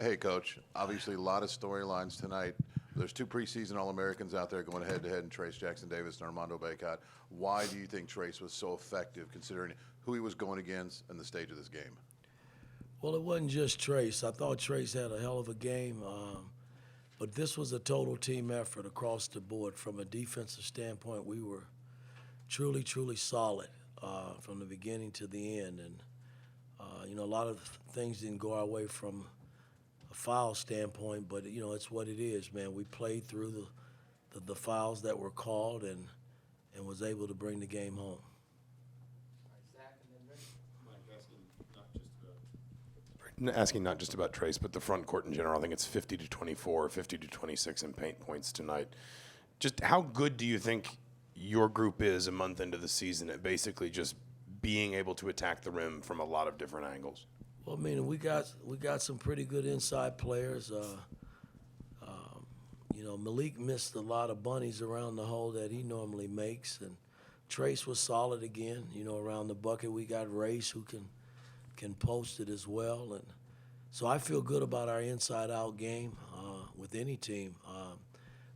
Hey, Coach. Obviously, a lot of storylines tonight. There's two preseason All-Americans out there going head-to-head, and Trace Jackson-Davis and Armando Bacot. Why do you think Trace was so effective, considering who he was going against and the stage of this game? Well, it wasn't just Trace. I thought Trace had a hell of a game, but this was a total team effort across the board. From a defensive standpoint, we were truly, truly solid from the beginning to the end. And, a lot of things didn't go our way from a foul standpoint, but, it's what it is, man. We played through the fouls that were called and was able to bring the game home. Asking not just about Trace, but the front court in general. I think it's 50 to 24, 50 to 26 in paint points tonight. Just how good do you think your group is a month into the season at basically just being able to attack the rim from a lot of different angles? Well, I mean, we got some pretty good inside players. Malik missed a lot of bunnies around the hole that he normally makes, and Trace was solid again. Around the bucket, we got Race who can post it as well, and so I feel good about our inside-out game with any team.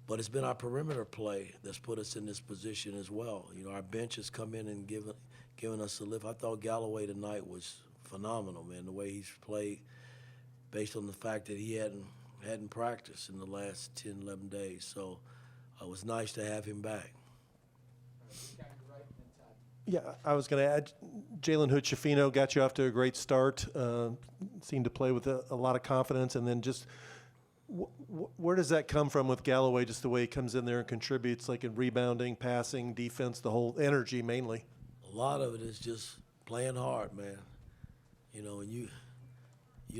But it's been our perimeter play that's put us in this position as well. Our bench has come in and given us a lift. I thought Galloway tonight was phenomenal, man, the way he's played based on the fact that he hadn't practiced in the last 10, 11 days. So it was nice to have him back. Yeah, I was going to add, Jalen Hood-Schifino got you off to a great start, seemed to play with a lot of confidence, and then just where does that come from with Galloway, just the way he comes in there and contributes, like in rebounding, passing, defense, the whole energy mainly? A lot of it is just playing hard, man. And you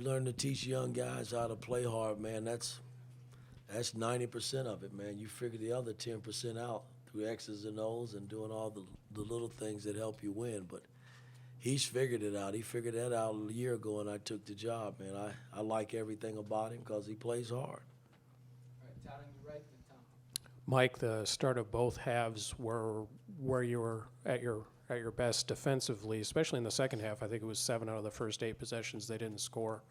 learn to teach young guys how to play hard, man. That's 90% of it, man. You figure the other 10% out through X's and O's and doing all the little things that help you win. But he's figured it out. He figured that out a year ago, and I took the job, man. I like everything about him because he plays hard. All right, Todd, on your right, then Tom. Mike, the start of both halves were where you were at your best defensively, especially in the second half. I think it was 7 out of the first 8 possessions they didn't score.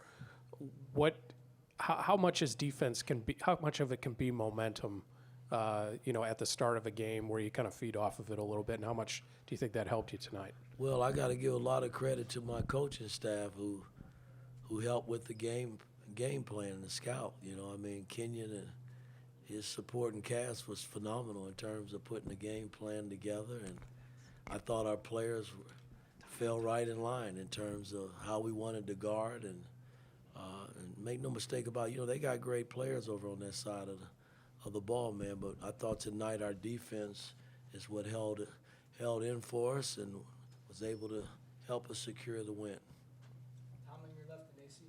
How much is defense how much of it can be momentum, at the start of a game where you kind of feed off of it a little bit, and how much do you think that helped you tonight? Well, I got to give a lot of credit to my coaching staff who helped with the game plan, the scout. Kenyon and his supporting cast was phenomenal in terms of putting the game plan together, and I thought our players fell right in line in terms of how we wanted to guard, and make no mistake about it, they got great players over on that side of the ball, man. But I thought tonight our defense is what held in for us and was able to help us secure the win. How many are left in AC?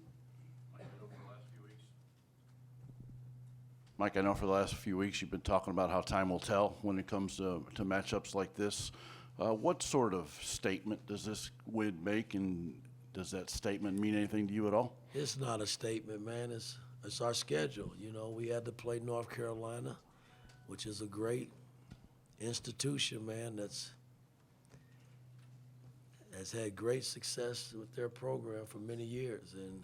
Mike, I know for the last few weeks you've been talking about how time will tell when it comes to matchups like this. What sort of statement does this win make, and does that statement mean anything to you at all? It's not a statement, man. It's our schedule. We had to play North Carolina, which is a great institution, man, has had great success with their program for many years. And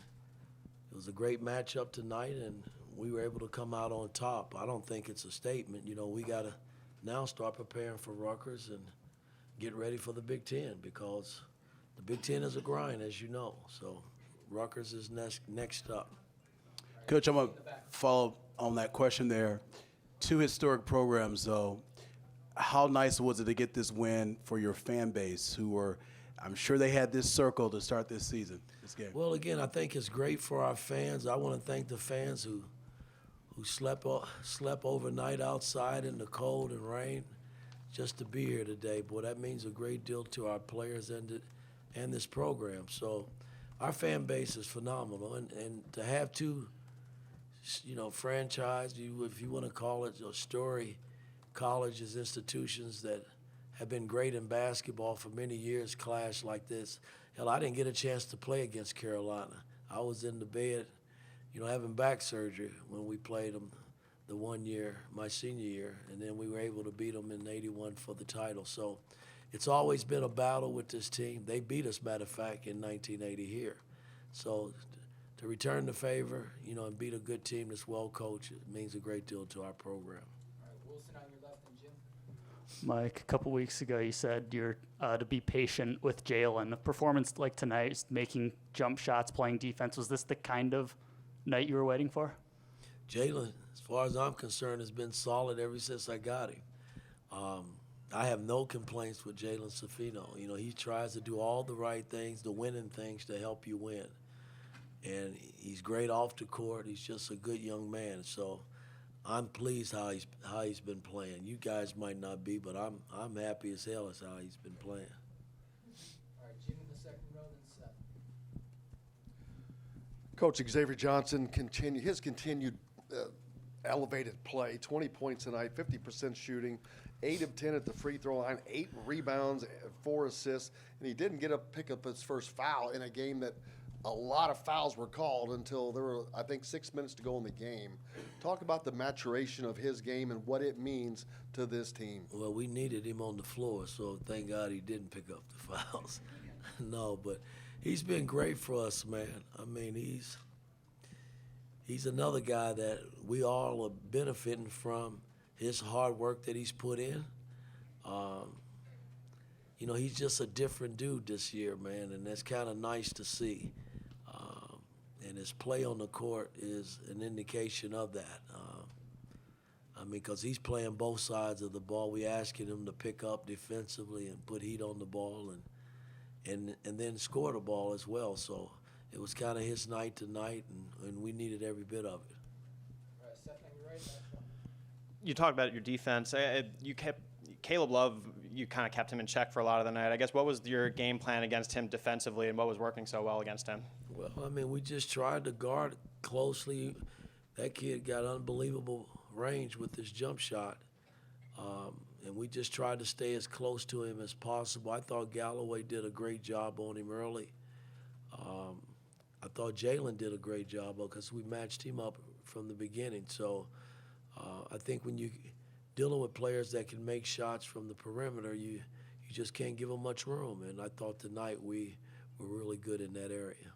it was a great matchup tonight, and we were able to come out on top. I don't think it's a statement. We got to now start preparing for Rutgers and get ready for the Big Ten, because the Big Ten is a grind, as you know. So Rutgers is next up. Coach, I'm going to follow on that question there. 2 historic programs, though. How nice was it to get this win for your fan base, who were, I'm sure they had this circle to start this season, this game? Well, again, I think it's great for our fans. I want to thank the fans who slept overnight outside in the cold and rain just to be here today. Boy, that means a great deal to our players and this program. So our fan base is phenomenal. And to have 2, franchise, if you want to call it, story colleges, institutions that have been great in basketball for many years clash like this. Hell, I didn't get a chance to play against Carolina. I was in the bed, having back surgery when we played them the one year, my senior year, and then we were able to beat them in '81 for the title. So it's always been a battle with this team. They beat us, matter of fact, in 1980 here. So to return the favor, and beat a good team that's well coached, it means a great deal to our program. All right, Wilson on your left and Jim. Mike, a couple weeks ago, you said you're to be patient with Jalen. A performance like tonight, making jump shots, playing defense, was this the kind of night you were waiting for? Jalen, as far as I'm concerned, has been solid ever since I got him. I have no complaints with Jalen Safino. He tries to do all the right things, the winning things to help you win. And he's great off the court. He's just a good young man. So I'm pleased how he's been playing. You guys might not be, but I'm happy as hell as how he's been playing. All right, Jim in the second row, then Seth. Coach Xavier Johnson continued elevated play. 20 points tonight, 50% shooting, 8 of 10 at the free throw line, 8 rebounds, 4 assists, and he didn't pick up his first foul in a game that a lot of fouls were called until there were, I think, 6 minutes to go in the game. Talk about the maturation of his game and what it means to this team. Well, we needed him on the floor, so thank God he didn't pick up the fouls. No, but he's been great for us, man. I mean, he's another guy that we all are benefiting from his hard work that he's put in. He's just a different dude this year, man, and that's kind of nice to see. And his play on the court is an indication of that. Because he's playing both sides of the ball. We asking him to pick up defensively and put heat on the ball and then score the ball as well. So it was kind of his night tonight, and we needed every bit of it. All right, Seth on your right, last one. You talked about your defense. Caleb Love, you kind of kept him in check for a lot of the night. I guess what was your game plan against him defensively, and what was working so well against him? Well, we just tried to guard closely. That kid got unbelievable range with his jump shot, and we just tried to stay as close to him as possible. I thought Galloway did a great job on him early. I thought Jalen did a great job because we matched him up from the beginning. So I think when you're dealing with players that can make shots from the perimeter, you just can't give them much room. And I thought tonight we were really good in that area.